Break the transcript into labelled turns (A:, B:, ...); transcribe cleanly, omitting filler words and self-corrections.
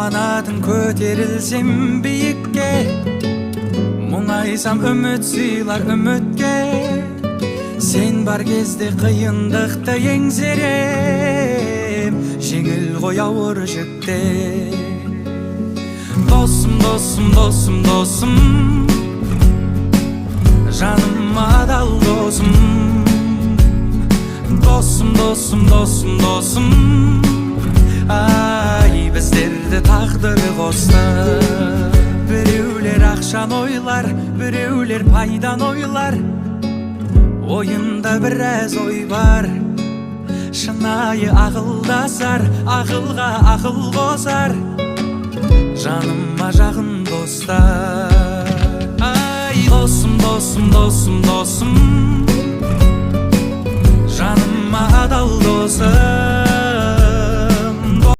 A: Қуанатын көтерілсем биікке, мұңайсам үміт сыйлар үмітке. Сен бар кезде қиындықты еңсерем, жеңіл ғой ауыр жүкте. Досым, досым, досым, досым, жаныма адал досым. Досым, досым, досым, досым, ай, біздерді тағдыр қосты. Біреулер ақшан ойлар, біреулер пайдан ойлар. Ойында біраз ой бар, шынайы ақылдасар, ақылға ақыл қосар. Жаныма жақын достар. Ай, досым, досым, досым, досым, жаныма адал досым.